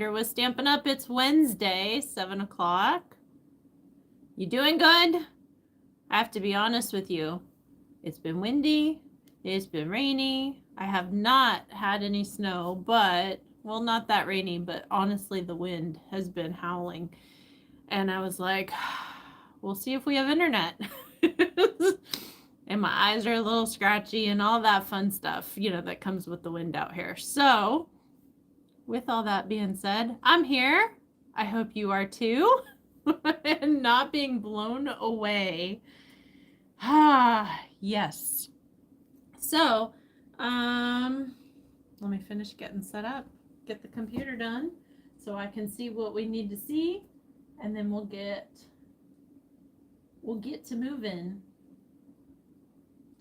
was Stampin' Up. It's Wednesday, 7 o'clock. You doing good? I have to be honest with you. It's been windy. It's been rainy. I have not had any snow, but, well, not that rainy, but honestly, the wind has been howling. And I was like, we'll see if we have internet. And my eyes are a little scratchy and all that fun stuff, that comes with the wind out here. So, with all that being said, I'm here. I hope you are too. And not being blown away. Yes. So, let me finish getting set up, get the computer done so I can see what we need to see, and then we'll get to moving.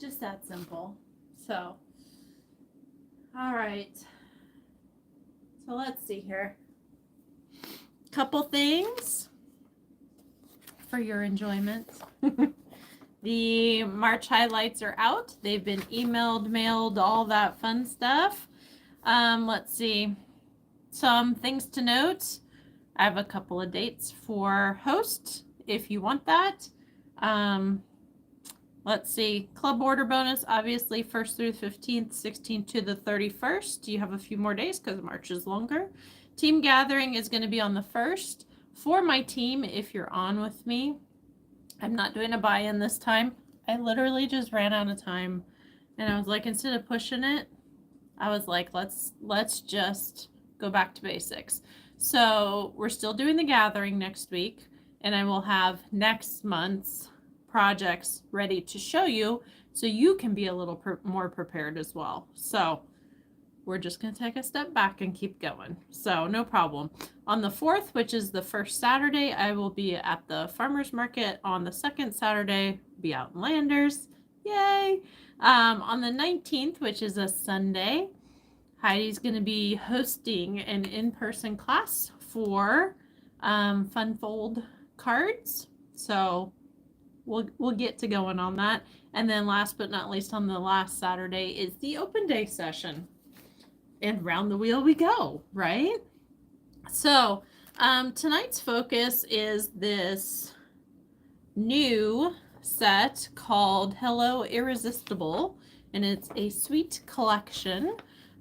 Just that simple. So, all right. So let's see here. Couple things for your enjoyment. The March highlights are out. They've been emailed, mailed, all that fun stuff. Let's see. Some things to note. I have a couple of dates for host if you want that. Let's see. Club order bonus, obviously 1st through 15th, 16th to the 31st. You have a few more days because March is longer. Team gathering is going to be on the 1st. For my team, if you're on with me, I'm not doing a buy-in this time. I literally just ran out of time. And I was like, instead of pushing it, I was like, let's just go back to basics. So we're still doing the gathering next week. And I will have next month's projects ready to show you so you can be a little more prepared as well. So we're just going to take a step back and keep going. So no problem. On the 4th, which is the first Saturday, I will be at the farmer's market. On the second Saturday, be out in Landers. Yay! On the 19th, which is a Sunday, Heidi's going to be hosting an in-person class for Fun Fold cards. So we'll get to going on that. And then last but not least, on the last Saturday is the open day session. And round the wheel we go, right? So tonight's focus is this new set called Hello Irresistible, and it's a sweet collection.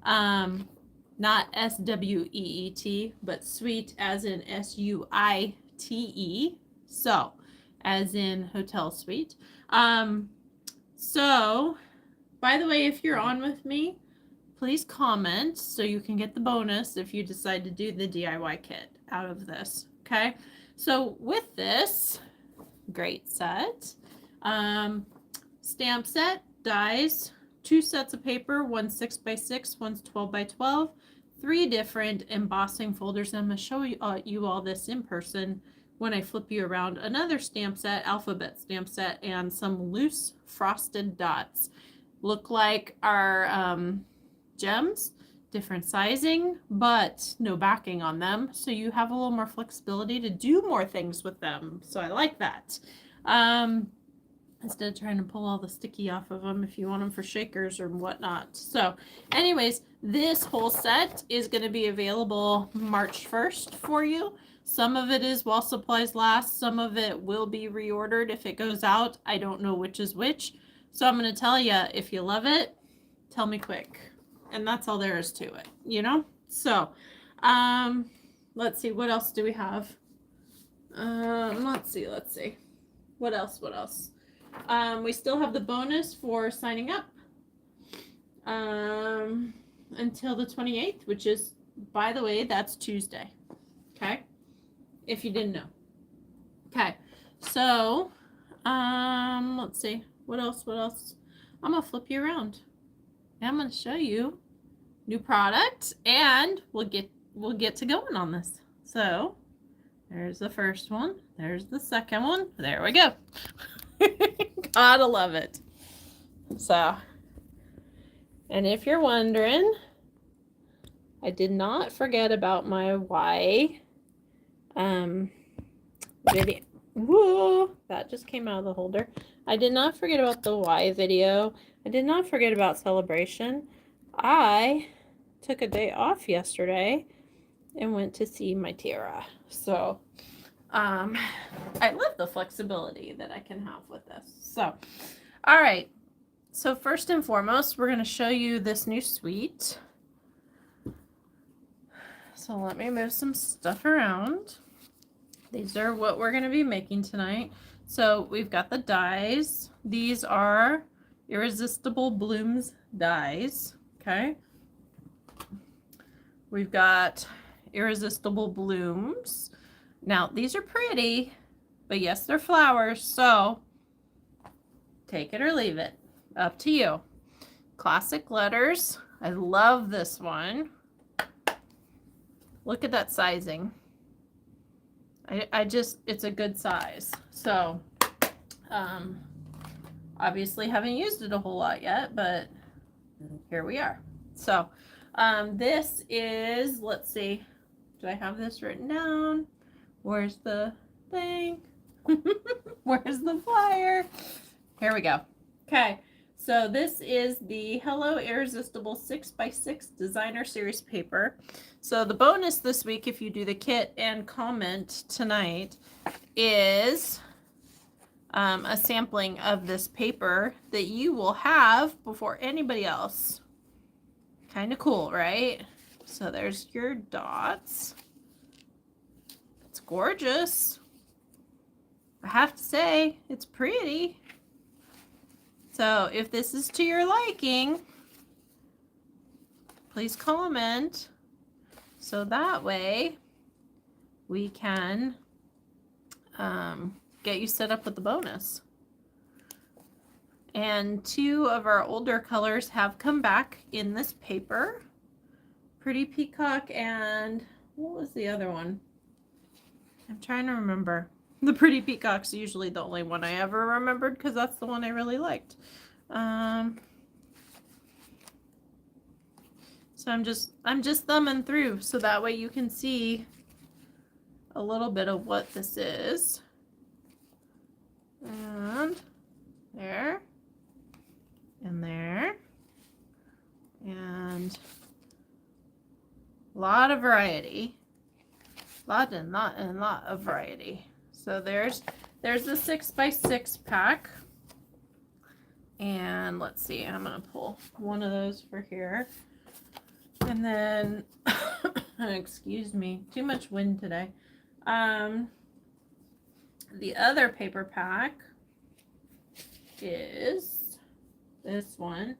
Not S-W-E-E-T, but sweet as in S-U-I-T-E. So, as in hotel suite. So, by the way, if you're on with me, please comment so you can get the bonus if you decide to do the DIY kit out of this, okay? So with this great set, stamp set, dies, 2 sets of paper, one's 6x6, one's 12x12, 3 different embossing folders. I'm going to show you all this in person when I flip you around. Another stamp set, alphabet stamp set, and some loose frosted dots. Look like our gems, different sizing, but no backing on them, so you have a little more flexibility to do more things with them. So I like that. Instead of trying to pull all the sticky off of them if you want them for shakers or whatnot. So anyways, this whole set is going to be available March 1st for you. Some of it is while supplies last. Some of it will be reordered if it goes out. I don't know which is which. So I'm going to tell you, if you love it, tell me quick. And that's all there is to it, So, let's see, what else do we have? Let's see. What else? We still have the bonus for signing up until the 28th, which is, by the way, that's Tuesday. Okay? If you didn't know. Okay. So, let's see. What else? I'm going to flip you around. I'm going to show you new product, and we'll get to going on this. So there's the first one, there's the second one, there we go. Gotta love it. So, and if you're wondering, I did not forget about my Y video. Whoa, that just came out of the holder. I did not forget about the Y video. I did not forget about celebration. I took a day off yesterday and went to see my tiara. So I love the flexibility that I can have with this. So, all right. So first and foremost, we're going to show you this new suite. So let me move some stuff around. These are what we're going to be making tonight. So we've got the dies. These are Irresistible Blooms dies. Okay. We've got Irresistible Blooms. Now, these are pretty, but yes, they're flowers. So take it or leave it. Up to you. Classic letters. I love this one. Look at that sizing. I just, it's a good size. So, obviously haven't used it a whole lot yet, but here we are. So, this is, let's see, do I have this written down? Where's the thing? Where's the flyer? Here we go. Okay, so this is the Hello Irresistible 6x6 Designer Series paper. So the bonus this week, if you do the kit and comment tonight, is a sampling of this paper that you will have before anybody else. Kind of cool, right? So there's your dots. It's gorgeous. I have to say, it's pretty. So if this is to your liking, please comment. So that way we can get you set up with the bonus. And two of our older colors have come back in this paper. Pretty Peacock and what was the other one? I'm trying to remember. The Pretty Peacock's usually the only one I ever remembered because that's the one I really liked. So I'm just thumbing through so that way you can see a little bit of what this is. And there. And there. And a lot of variety. Lot of variety. So there's the 6x6 pack. And let's see, I'm gonna pull one of those for here. And then excuse me, too much wind today. The other paper pack is this one.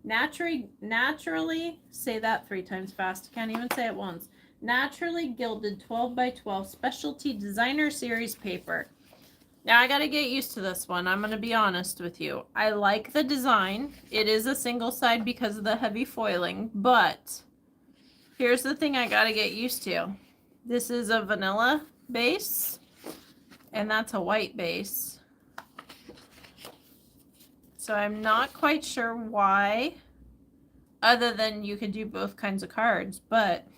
Naturally, say that 3 times fast. Can't even say it once. Naturally gilded 12x12 specialty designer series paper. Now I gotta get used to this one. I'm gonna be honest with you. I like the design. It is a single side because of the heavy foiling, but here's the thing I gotta get used to. This is a vanilla base, and that's a white base. So I'm not quite sure why, other than you could do both kinds of cards, but,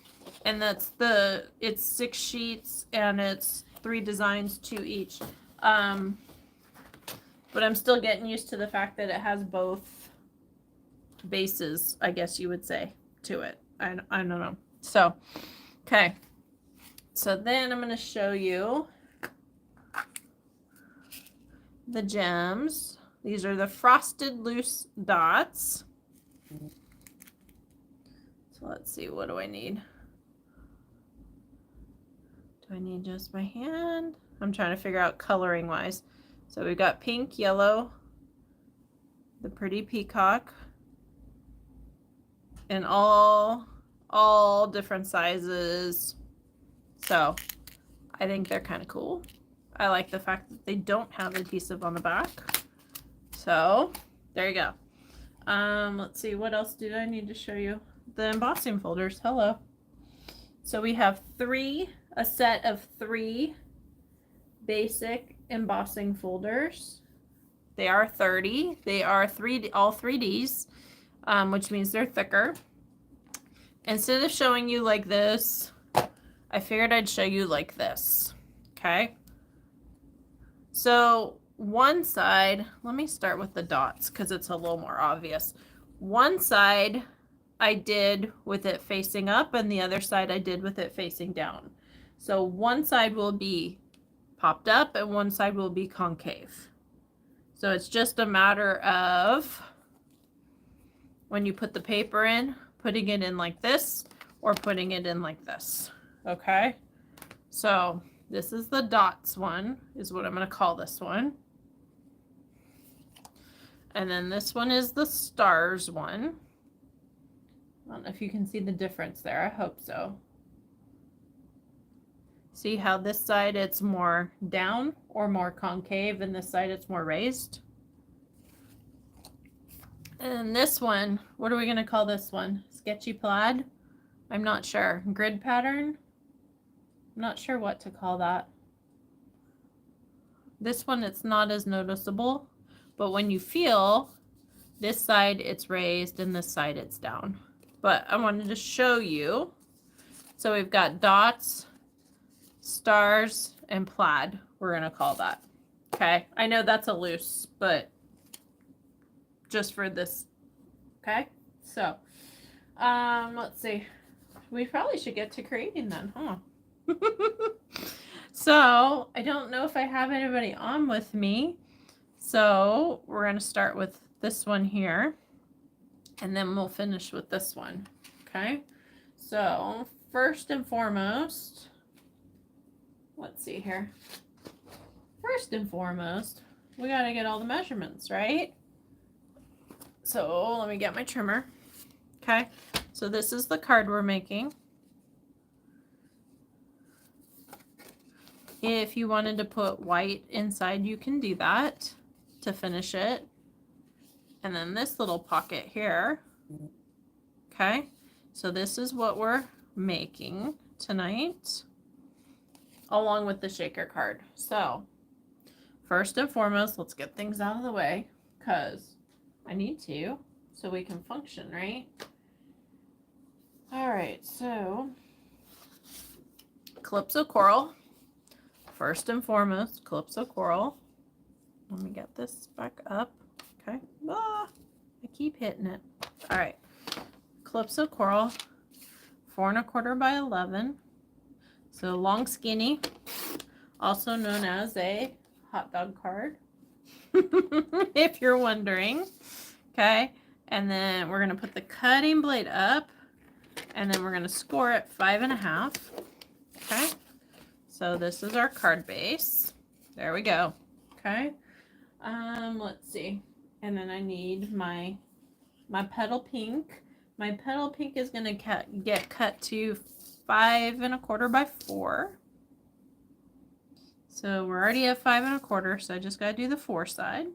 and it's 6 sheets and it's 3 designs, 2 each. But I'm still getting used to the fact that it has both bases, I guess you would say, to it. I don't know. So, okay. So then I'm going to show you the gems. These are the frosted loose dots. So let's see, what do I need? Do I need just my hand? I'm trying to figure out coloring wise. So we've got pink, yellow, the Pretty Peacock, and all different sizes. So I think they're kind of cool. I like the fact that they don't have adhesive on the back. So there you go. Let's see, what else did I need to show you? The embossing folders. Hello. So we have a set of 3 basic embossing folders. They are 30. They are all 3Ds, which means they're thicker. Instead of showing you like this, I figured I'd show you like this. Okay. So one side, let me start with the dots because it's a little more obvious. One side I did with it facing up and the other side I did with it facing down. So one side will be popped up and one side will be concave. So it's just a matter of when you put the paper in, putting it in like this or putting it in like this. Okay? So this is the dots one, is what I'm going to call this one. And then this one is the stars one. I don't know if you can see the difference there. I hope so. See how this side it's more down or more concave, and this side it's more raised? And this one, what are we going to call this one? Sketchy plaid? I'm not sure. Grid pattern? I'm not sure what to call that. This one, it's not as noticeable, but when you feel this side, it's raised and this side, it's down. But I wanted to show you. So we've got dots, stars, and plaid, we're going to call that. Okay, I know that's a loose, but just for this. Okay, so let's see. We probably should get to creating then, huh? So I don't know if I have anybody on with me. So we're going to start with this one here, and then we'll finish with this one. Okay, so first and foremost, let's see here. First and foremost, we got to get all the measurements, right? So let me get my trimmer. Okay, so this is the card we're making. If you wanted to put white inside, you can do that to finish it. And then this little pocket here. Okay, so this is what we're making tonight, along with the shaker card. So first and foremost, let's get things out of the way, because I need to, so we can function, right? All right, so Calypso Coral. First and foremost, Calypso Coral. Let me get this back up. Okay. Ah, I keep hitting it. All right. Calypso Coral, 4 1/4 by 11. So long skinny, also known as a hot dog card, if you're wondering. Okay. And then we're going to put the cutting blade up, and then we're going to score it 5 1/2. Okay. So this is our card base. There we go. Okay. Let's see. And then I need my petal pink. My petal pink is going to get cut to 5 1/4 by 4. So we're already at 5 1/4, so I just got to do the 4 side.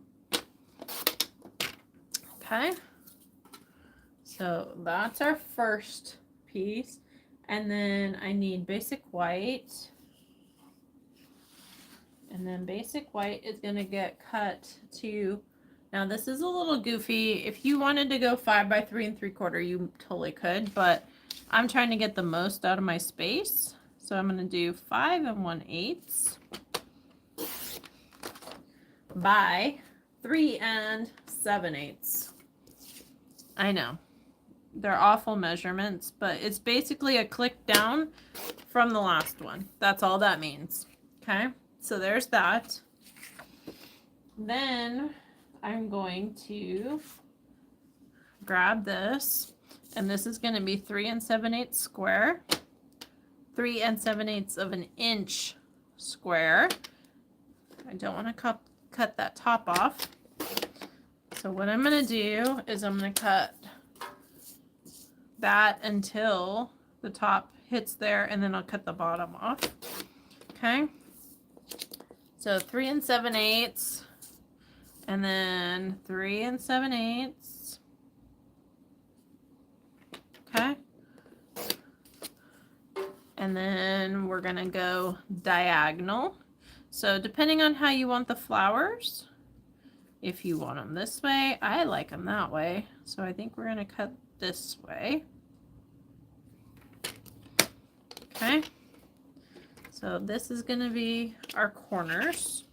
Okay. So that's our first piece. And then I need basic white. And then basic white is going to get cut to, now this is a little goofy. If you wanted to go 5 by 3 3/4, you totally could, but I'm trying to get the most out of my space. So I'm going to do 5 1/8 by 3 7/8. I know. They're awful measurements, but it's basically a click down from the last one. That's all that means. Okay. So there's that. Then I'm going to grab this, and this is going to be 3 7/8 square, 3 7/8 of an inch square. I don't want to cut that top off. So what I'm going to do is I'm going to cut that until the top hits there, and then I'll cut the bottom off. Okay. So 3 7/8, and then 3 7/8. Okay. And then we're going to go diagonal. So depending on how you want the flowers, if you want them this way, I like them that way. So I think we're going to cut this way. Okay. So this is going to be our corners.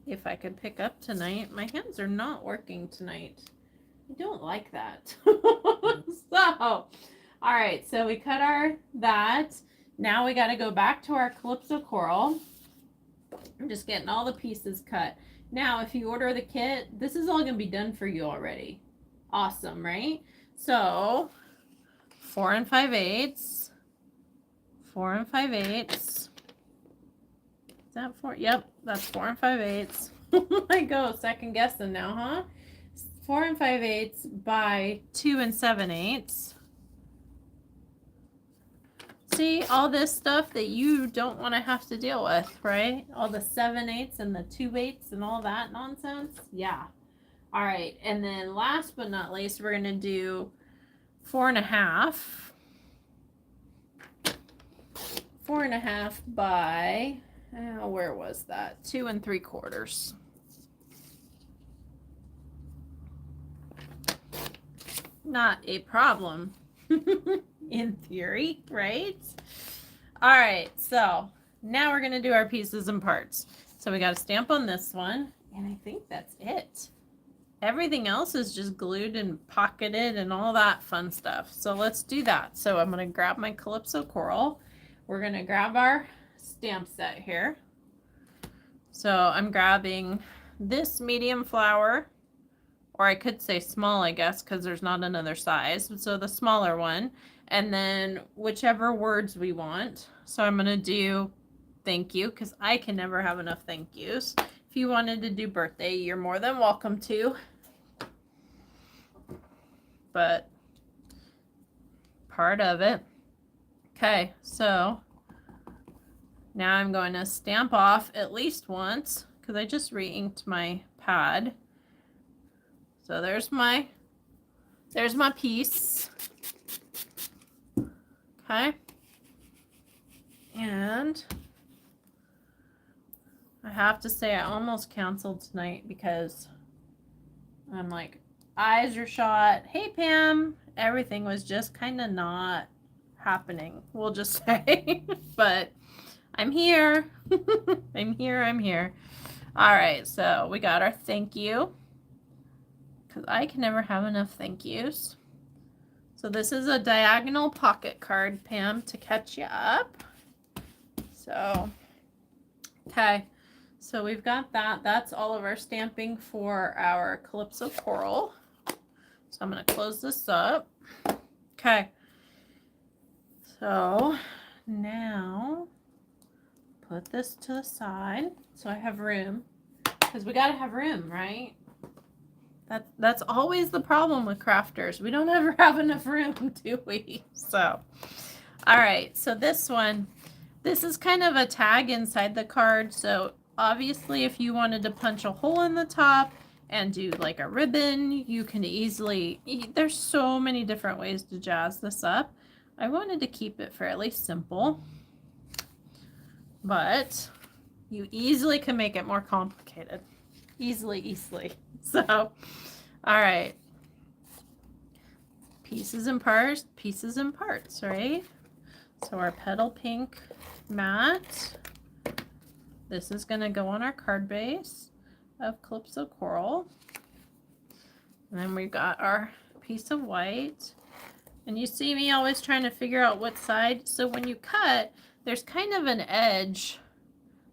If I could pick up tonight. My hands are not working tonight. I don't like that. So, all right, so we cut our that. Now we got to go back to our Calypso coral. I'm just getting all the pieces cut. Now, if you order the kit, this is all going to be done for you already. Awesome, right? So, 4 5/8. 4 5/8. Is that 4? Yep, that's 4 5/8. I go second guessing now, huh? 4 5/8 by 2 7/8. See, all this stuff that you don't want to have to deal with, right? All the 7/8 and the 2/8 and all that nonsense. Yeah. All right. And then last but not least, we're going to do 4 1/2. 4 1/2 by, where was that? 2 3/4. Not a problem. In theory, right? All right, so now we're going to do our pieces and parts. So we got a stamp on this one, and I think that's it. Everything else is just glued and pocketed and all that fun stuff. So let's do that. So I'm going to grab my Calypso coral. We're going to grab our stamp set here. So I'm grabbing this medium flower, or I could say small, I guess, because there's not another size. So the smaller one, and then whichever words we want. So I'm going to do thank you, because I can never have enough thank yous. If you wanted to do birthday, you're more than welcome to. But part of it. Okay, so now I'm going to stamp off at least once, because I just re-inked my pad. So there's my piece. Okay. And I have to say I almost canceled tonight because I'm like, eyes are shot. Hey, Pam. Everything was just kind of not happening, we'll just say. But I'm here. I'm here. All right, so we got our thank you, because I can never have enough thank yous. So this is a diagonal pocket card, Pam, to catch you up. So, okay. So we've got that. That's all of our stamping for our Calypso coral. So I'm going to close this up. Okay. So now put this to the side so I have room, because we got to have room, right? That's always the problem with crafters. We don't ever have enough room, do we? So, all right. So this one, this is kind of a tag inside the card. So obviously, if you wanted to punch a hole in the top and do like a ribbon, you can easily, there's so many different ways to jazz this up. I wanted to keep it fairly simple, but you easily can make it more complicated. Easily. So, all right. Pieces and parts, right? So our petal pink matte. This is going to go on our card base of Calypso coral. And then we've got our piece of white. And you see me always trying to figure out what side. So when you cut, there's kind of an edge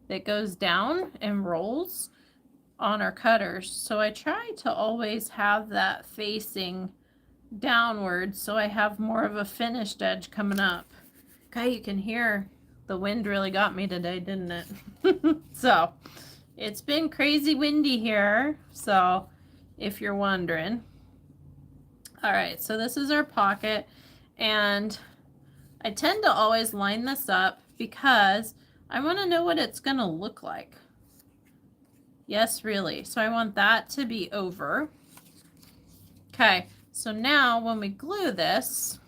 that goes down and rolls on our cutters. So I try to always have that facing downward, so I have more of a finished edge coming up. Okay, you can hear the wind really got me today, didn't it? So it's been crazy windy here, so if you're wondering. All right, so this is our pocket, and I tend to always line this up because I want to know what it's going to look like. Yes, really. So I want that to be over. Okay, so now when we glue this,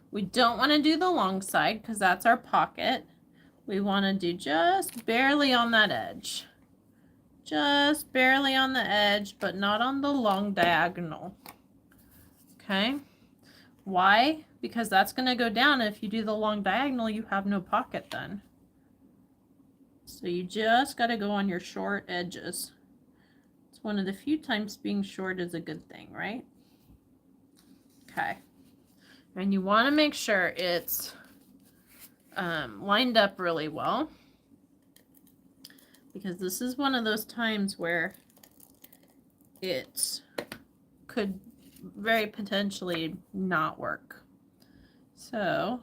we don't want to do the long side because that's our pocket. We want to do just barely on that edge. Just barely on the edge, but not on the long diagonal. Okay. Why? Because that's going to go down. If you do the long diagonal, you have no pocket then. So you just got to go on your short edges. It's one of the few times being short is a good thing, right? Okay. And you want to make sure it's lined up really well, because this is one of those times where it could very potentially not work. So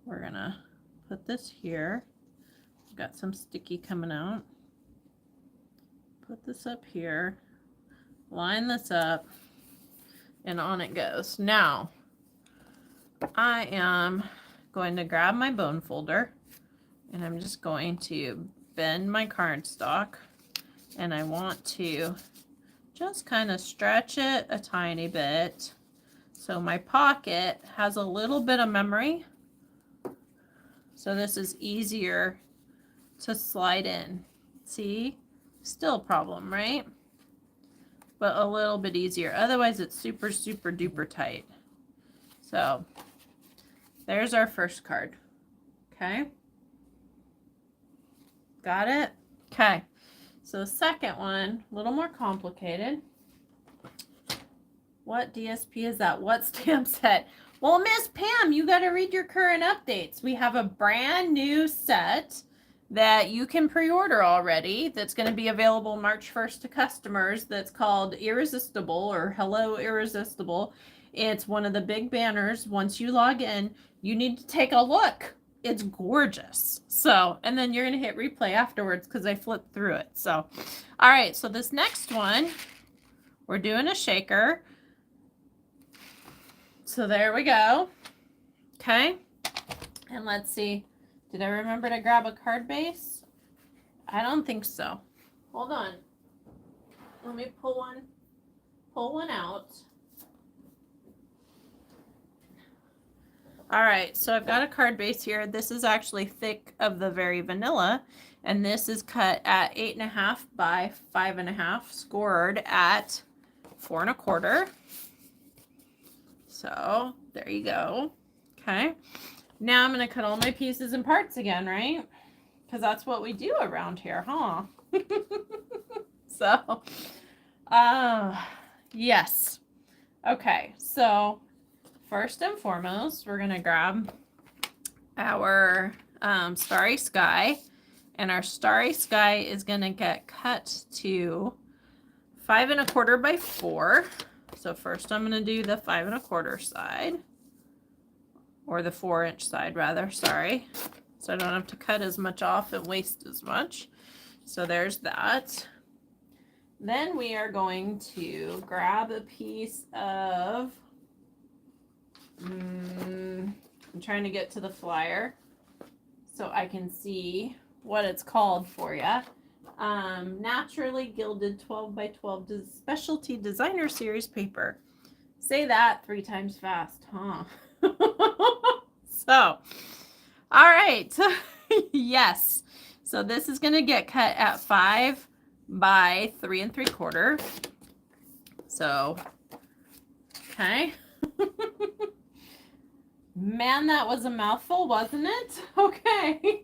we're gonna put this here. We've got some sticky coming out. Put this up here, line this up, and on it goes. Now I am going to grab my bone folder, and I'm just going to bend my cardstock, and I want to just kind of stretch it a tiny bit so my pocket has a little bit of memory, so this is easier to slide in. See, still a problem, right? But a little bit easier. Otherwise it's super duper tight. So there's our first card. Okay, got it? Okay, so the second one, a little more complicated. What DSP is that? What stamp set? Well, Miss Pam, you got to read your current updates. We have a brand new set that you can pre-order already that's going to be available March 1st to customers, that's called Irresistible, or Hello Irresistible. It's one of the big banners. Once you log in, you need to take a look. It's gorgeous. So, and then you're going to hit replay afterwards because I flipped through it. So, all right, so this next one, we're doing a shaker. So there we go. Okay, and let's see. Did I remember to grab a card base? I don't think so. Hold on. Let me pull one out. All right, so I've got a card base here. This is actually thick of the very vanilla, and this is cut at 8.5 by 5.5, scored at 4 1/4. So there you go. Okay. Now I'm going to cut all my pieces and parts again, right? Because that's what we do around here, huh? So, yes. Okay, so first and foremost, we're going to grab our Starry Sky. And our Starry Sky is going to get cut to 5 1/4 by 4. So first I'm going to do the 5 1/4 side, or the 4-inch side rather, sorry. So I don't have to cut as much off and waste as much. So there's that. Then we are going to grab a piece of, I'm trying to get to the flyer so I can see what it's called for you. Naturally gilded 12 by 12 specialty designer series paper. Say that 3 times fast, huh? So, all right. Yes. So this is going to get cut at 5 by 3 3/4. So, okay. Man, that was a mouthful, wasn't it? Okay.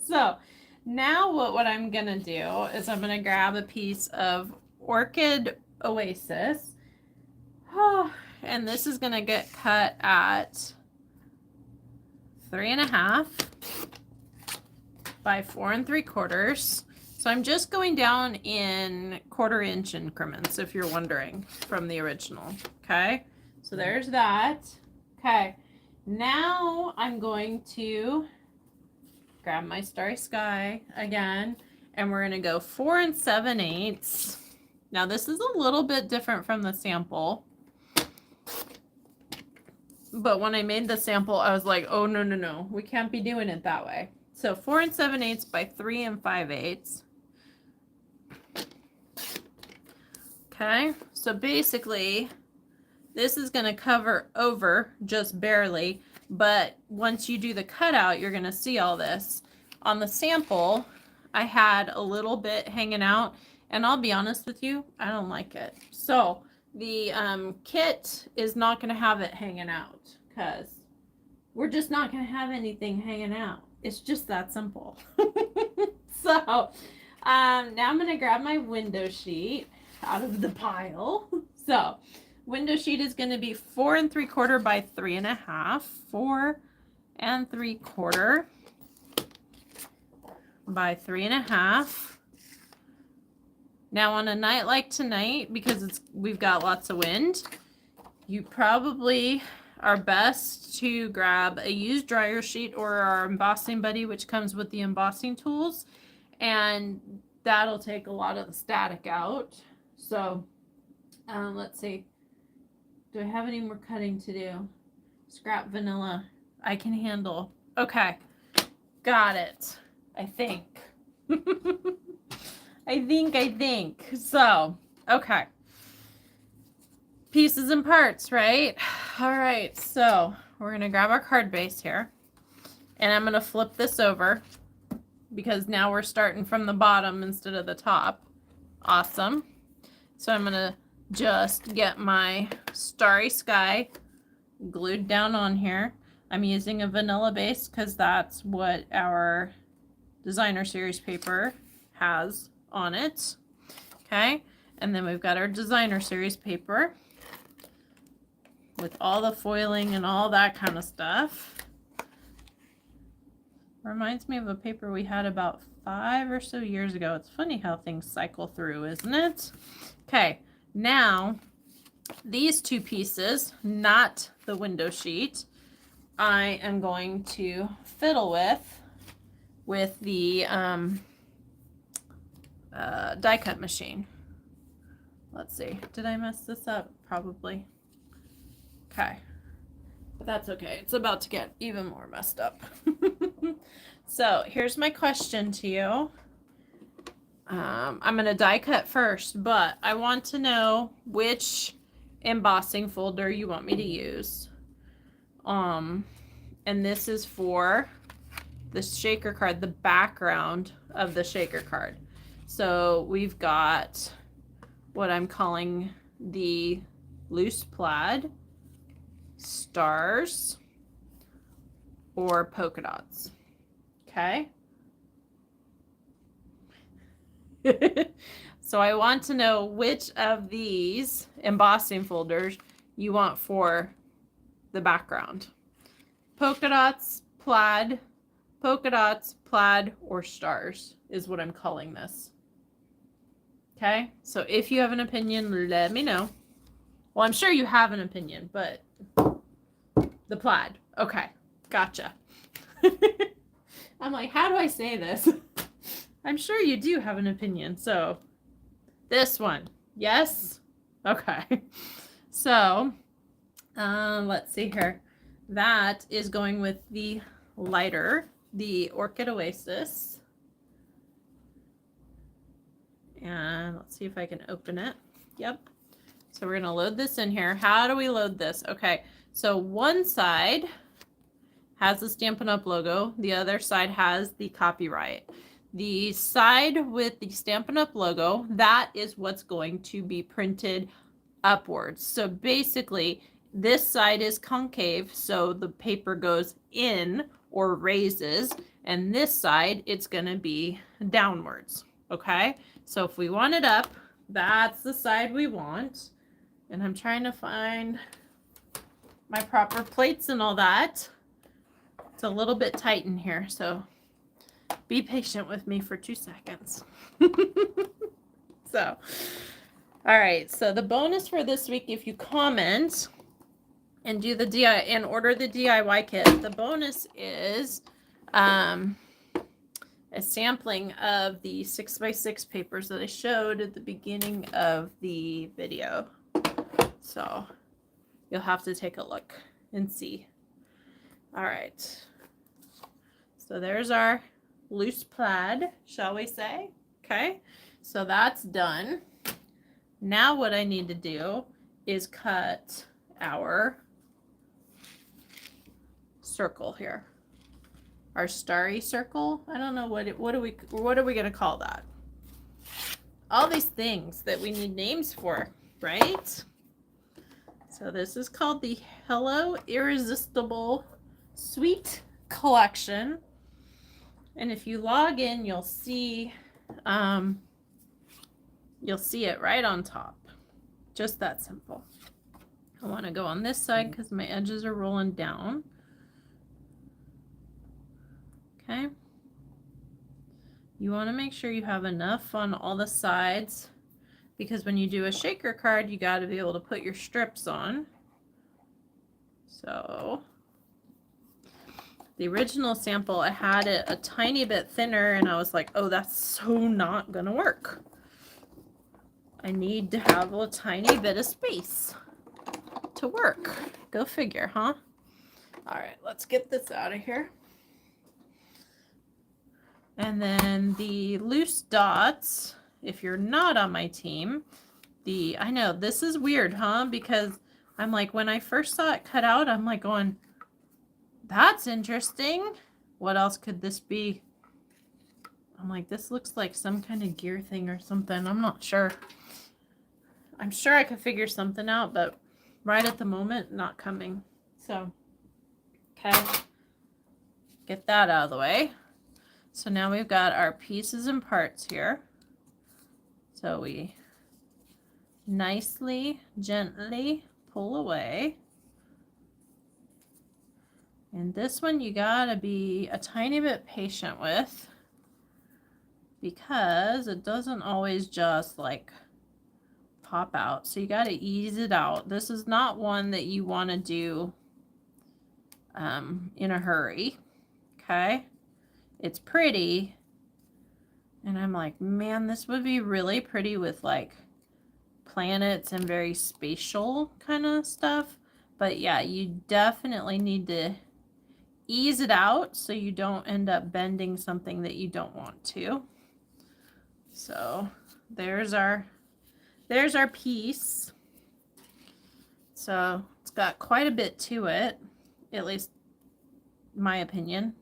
So now what I'm going to do is I'm going to grab a piece of Orchid Oasis. And this is going to get cut at 3.5 by 4 3/4. So I'm just going down in 1/4 inch increments, if you're wondering, from the original. Okay, so there's that. Okay, now I'm going to grab my Starry Sky again, and we're going to go 4 7/8. Now this is a little bit different from the sample, but when I made the sample, I was like, oh, no, we can't be doing it that way. So 4 7/8 by 3 5/8. Okay, so basically this is going to cover over just barely, but once you do the cutout, you're going to see all this. On the sample, I had a little bit hanging out, and I'll be honest with you, I don't like it. So the kit is not going to have it hanging out, because we're just not going to have anything hanging out. It's just that simple. So Now I'm gonna grab my window sheet out of the pile. So, window sheet is gonna be 4 3/4 by 3 1/2. 4 3/4 by 3 1/2. Now on a night like tonight, because we've got lots of wind, you probably are best to grab a used dryer sheet or our embossing buddy, which comes with the embossing tools, and that'll take a lot of the static out. So let's see, do I have any more cutting to do? Scrap vanilla I can handle. Okay, got it, I think. I think. So, okay. Pieces and parts, right? All right, so we're going to grab our card base here. And I'm going to flip this over because now we're starting from the bottom instead of the top. Awesome. So I'm going to just get my Starry Sky glued down on here. I'm using a vanilla base because that's what our designer series paper has on it. Okay, and then we've got our designer series paper with all the foiling and all that kind of stuff. Reminds me of a paper we had about 5 or so years ago. It's funny how things cycle through, isn't it? Okay, now these two pieces, not the window sheet, I am going to fiddle with the die cut machine. Let's see, did I mess this up? Probably. Okay, but that's okay. It's about to get even more messed up. So here's my question to you. I'm gonna die cut first, but I want to know which embossing folder you want me to use. And this is for the shaker card, the background of the shaker card. So we've got what I'm calling the loose plaid, stars, or polka dots. Okay. So I want to know which of these embossing folders you want for the background. Polka dots, plaid, or stars is what I'm calling this. Okay, so if you have an opinion, let me know. Well, I'm sure you have an opinion, but the plaid. Okay, gotcha. I'm like, how do I say this? I'm sure you do have an opinion. So this one, yes? Okay. So let's see here. That is going with the lighter, the Orchid Oasis. And let's see if I can open it. Yep. So we're going to load this in here. How do we load this? Okay. So one side has the Stampin' Up! Logo. The other side has the copyright. The side with the Stampin' Up! Logo, that is what's going to be printed upwards. So basically, this side is concave, so the paper goes in or raises, and this side, it's going to be downwards. Okay? So if we want it up, that's the side we want. And I'm trying to find my proper plates and all that. It's a little bit tight in here, so be patient with me for 2 seconds. So, all right. So the bonus for this week, if you comment and do the DIY and order the DIY kit, the bonus is a sampling of the 6x6 papers that I showed at the beginning of the video. So you'll have to take a look and see. All right. So there's our loose plaid, shall we say? Okay. So that's done. Now what I need to do is cut our circle here. Our starry circle. I don't know what are we going to call that? All these things that we need names for, right? So this is called the Hello Irresistible Sweet Collection. And if you log in, you'll see you'll see it right on top. Just that simple. I want to go on this side because my edges are rolling down. Okay. You want to make sure you have enough on all the sides, because when you do a shaker card, you got to be able to put your strips on. So the original sample, I had it a tiny bit thinner, and I was like, oh, that's so not gonna work. I need to have a tiny bit of space to work. Go figure, huh? All right, let's get this out of here. And then the loose dots, if you're not on my team, I know this is weird, huh? Because I'm like, when I first saw it cut out, I'm like going, that's interesting. What else could this be? I'm like, this looks like some kind of gear thing or something. I'm not sure. I'm sure I could figure something out, but right at the moment, not coming. So, okay. Get that out of the way. So now we've got our pieces and parts here. So we nicely, gently pull away. And this one you gotta be a tiny bit patient with, because it doesn't always just like pop out. So you gotta ease it out. This is not one that you want to do in a hurry. Okay. It's pretty, and I'm like, man, this would be really pretty with like planets and very spatial kind of stuff. But yeah, you definitely need to ease it out so you don't end up bending something that you don't want to. So there's our piece. So it's got quite a bit to it, at least my opinion.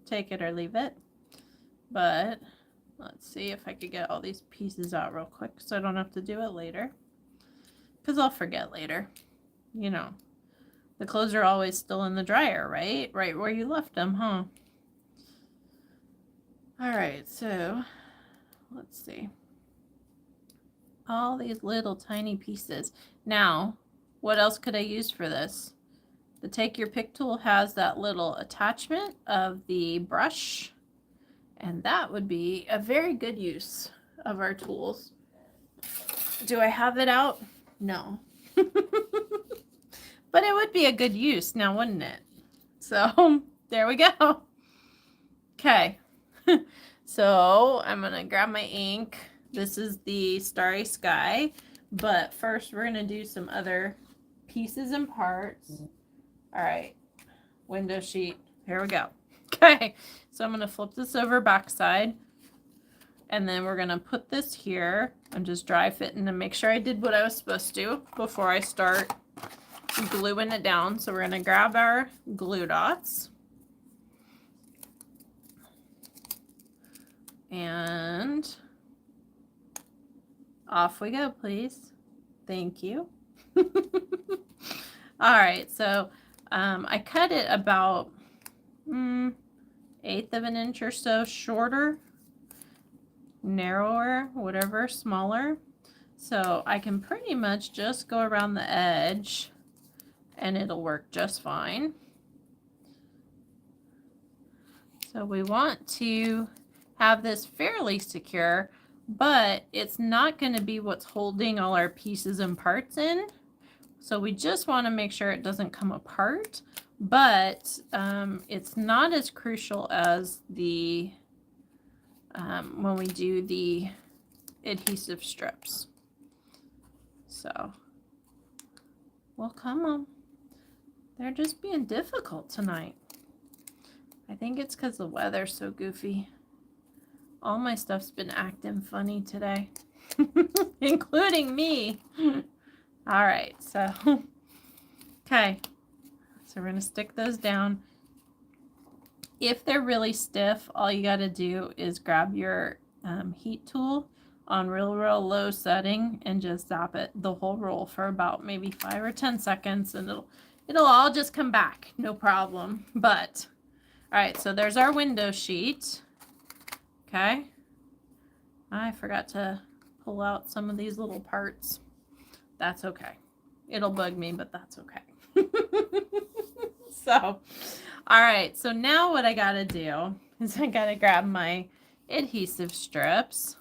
Take it or leave it. But let's see if I could get all these pieces out real quick so I don't have to do it later, because I'll forget later. You know, the clothes are always still in the dryer, right where you left them, huh? All right, so let's see, all these little tiny pieces. Now what else could I use for this? The Take Your Pick tool has that little attachment of the brush, and that would be a very good use of our tools. Do I have it out? No. But it would be a good use now, wouldn't it? So there we go. Okay. So I'm going to grab my ink. This is the Starry Sky, but first we're going to do some other pieces and parts. All right, window sheet, here we go. Okay, so I'm gonna flip this over backside, and then we're gonna put this here. I'm just dry fitting to make sure I did what I was supposed to before I start gluing it down. So we're gonna grab our glue dots. And off we go, please. Thank you. All right, so I cut it about 1/8 of an inch or so shorter, narrower, whatever, smaller. So I can pretty much just go around the edge and it'll work just fine. So we want to have this fairly secure, but it's not going to be what's holding all our pieces and parts in. So we just want to make sure it doesn't come apart, but it's not as crucial as the when we do the adhesive strips. So, well, come on. They're just being difficult tonight. I think it's because the weather's so goofy. All my stuff's been acting funny today, including me. All right, so, okay. So we're going to stick those down. If they're really stiff, all you got to do is grab your heat tool on real low setting and just zap it the whole roll for about maybe 5 or 10 seconds, and it'll all just come back, no problem. But all right, so there's our window sheet. Okay, I forgot to pull out some of these little parts. That's okay. It'll bug me, but that's okay. So, all right. So now what I got to do is I got to grab my adhesive strips.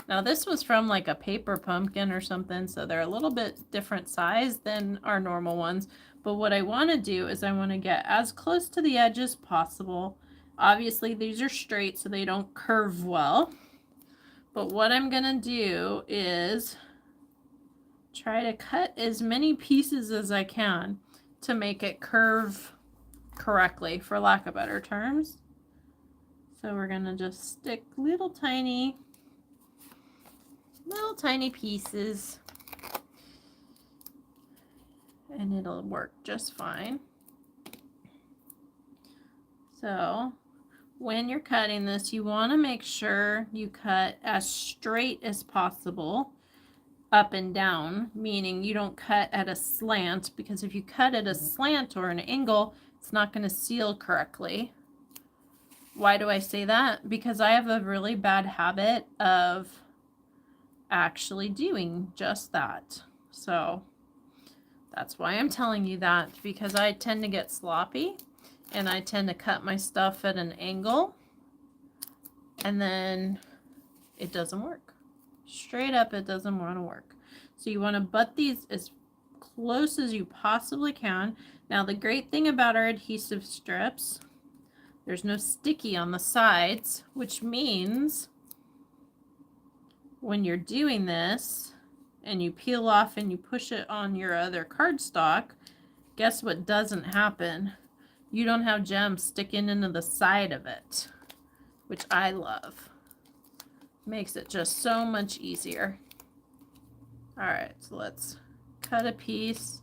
Now this was from like a paper pumpkin or something, so they're a little bit different size than our normal ones. But what I want to do is I want to get as close to the edge as possible. Obviously these are straight so they don't curve well. But what I'm going to do is try to cut as many pieces as I can to make it curve correctly, for lack of better terms. So we're going to just stick little tiny pieces and it'll work just fine. So when you're cutting this, you want to make sure you cut as straight as possible up and down, meaning you don't cut at a slant, because if you cut at a slant or an angle, it's not going to seal correctly. Why do I say that? Because I have a really bad habit of actually doing just that. So that's why I'm telling you that, because I tend to get sloppy and I tend to cut my stuff at an angle and then it doesn't work. Straight up, it doesn't want to work. So you want to butt these as close as you possibly can. Now the great thing about our adhesive strips, there's no sticky on the sides, which means when you're doing this and you peel off and you push it on your other cardstock, guess what doesn't happen? You don't have gems sticking into the side of it, which I love. Makes it just so much easier. All right, so let's cut a piece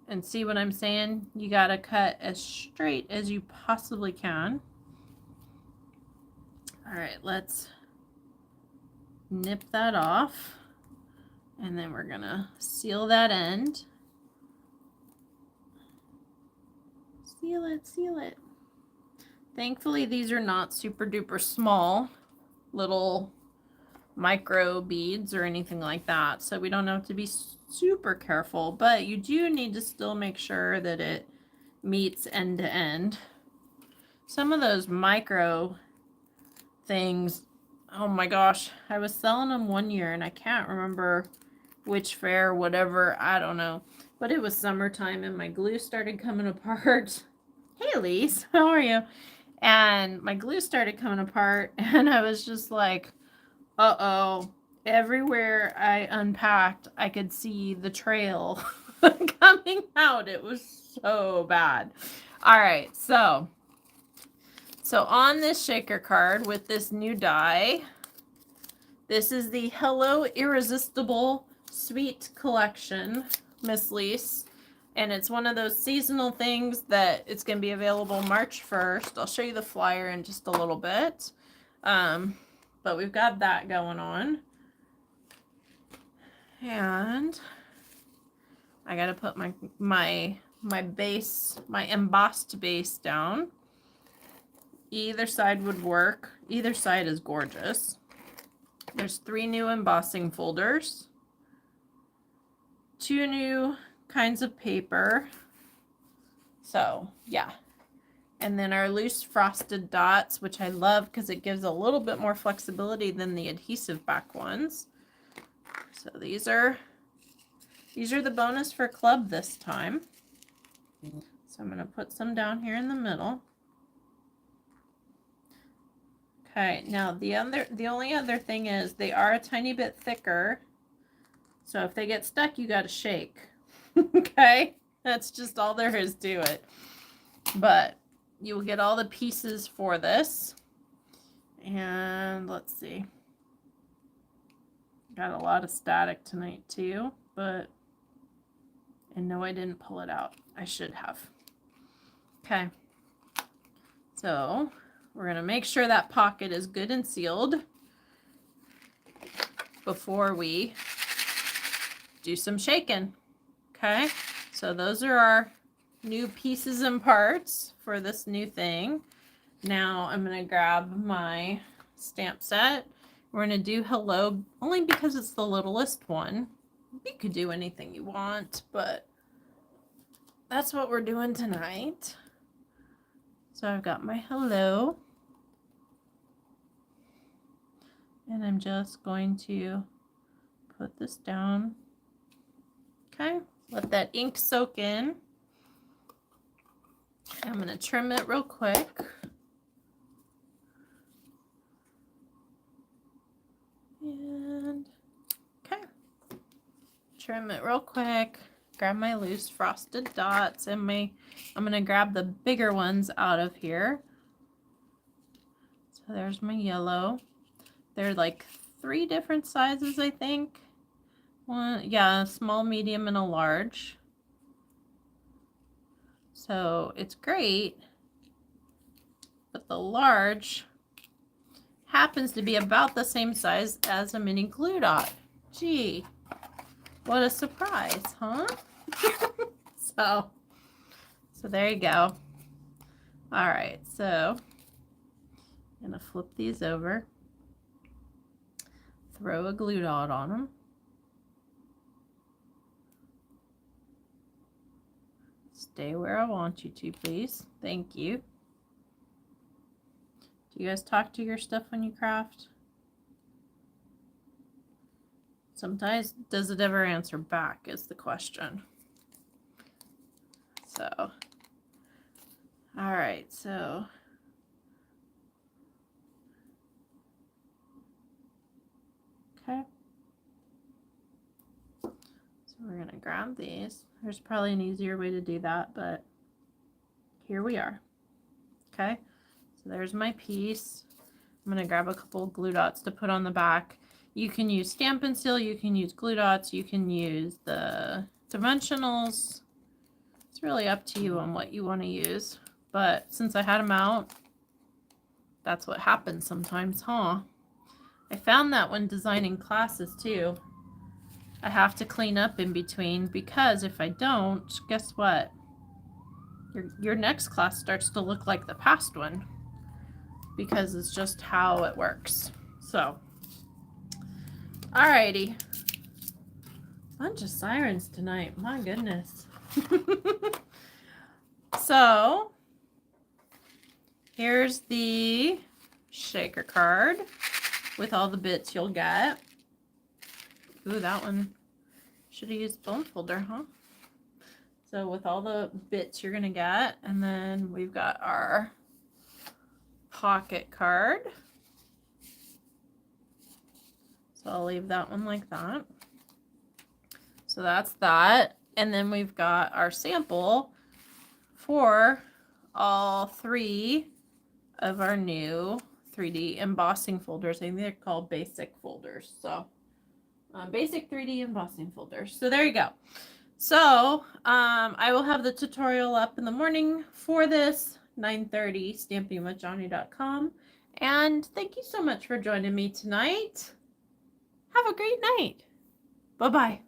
and see what I'm saying. You gotta cut as straight as you possibly can. All right, let's nip that off and then we're gonna seal that end. Seal it, seal it. Thankfully these are not super duper small little micro beads or anything like that, so we don't have to be super careful, but you do need to still make sure that it meets end to end. Some of those micro things, oh my gosh, I was selling them one year and I can't remember which fair, whatever, I don't know, but it was summertime and my glue started coming apart. Hey Elise, how are you? And my glue started coming apart and I was just like, uh-oh, everywhere I unpacked, I could see the trail coming out. It was so bad. All right, so on this shaker card with this new die, this is the Hello Irresistible Sweet Collection, Miss Lise. And it's one of those seasonal things that it's going to be available March 1st. I'll show you the flyer in just a little bit. But we've got that going on. And I got to put my base, my embossed base down. Either side would work. Either side is gorgeous. There's 3 new embossing folders. 2 new kinds of paper. So, yeah. And then our loose frosted dots, which I love because it gives a little bit more flexibility than the adhesive back ones. So these are the bonus for club this time. So I'm going to put some down here in the middle. Okay, now the only other thing is they are a tiny bit thicker. So if they get stuck, you got to shake. Okay? That's just all there is to it. But you will get all the pieces for this. And let's see. Got a lot of static tonight too, and no, I didn't pull it out. I should have. Okay. So we're going to make sure that pocket is good and sealed before we do some shaking. Okay. So those are our new pieces and parts for this new thing. Now I'm going to grab my stamp set We're going to do hello only because it's the littlest one. You could do anything you want, but that's what we're doing tonight. So I've got my hello. And I'm just going to put this down. Okay, let that ink soak in. I'm going to trim it real quick. And, okay, trim it real quick. Grab my loose frosted dots and I'm going to grab the bigger ones out of here. So there's my yellow. They're like 3 different sizes, I think. One, yeah, a small, medium, and a large. So it's great, but the large happens to be about the same size as a mini glue dot. Gee, what a surprise, huh? So there you go. All right, so I'm gonna flip these over. Throw a glue dot on them. Stay where I want you to, please. Thank you. Do you guys talk to your stuff when you craft? Sometimes, does it ever answer back is the question. So, all right, so okay. So we're going to grab these. There's probably an easier way to do that, but here we are. Okay, so there's my piece. I'm going to grab a couple of glue dots to put on the back. You can use Stampin' Seal, you can use glue dots, you can use the dimensionals. It's really up to you on what you want to use. But since I had them out, that's what happens sometimes, huh? I found that when designing classes too. I have to clean up in between because if I don't, guess what? Your next class starts to look like the past one because it's just how it works. So, alrighty. Bunch of sirens tonight. My goodness. So, here's the shaker card with all the bits you'll get. Ooh, that one should have used bone folder, huh? So with all the bits you're gonna get, and then we've got our pocket card. So I'll leave that one like that. So that's that. And then we've got our sample for all 3 of our new 3D embossing folders. I think they're called basic folders. So basic 3D embossing folders. So there you go. So I will have the tutorial up in the morning for this, 9:30, stampingwithjohnny.com. And thank you so much for joining me tonight. Have a great night. Bye-bye.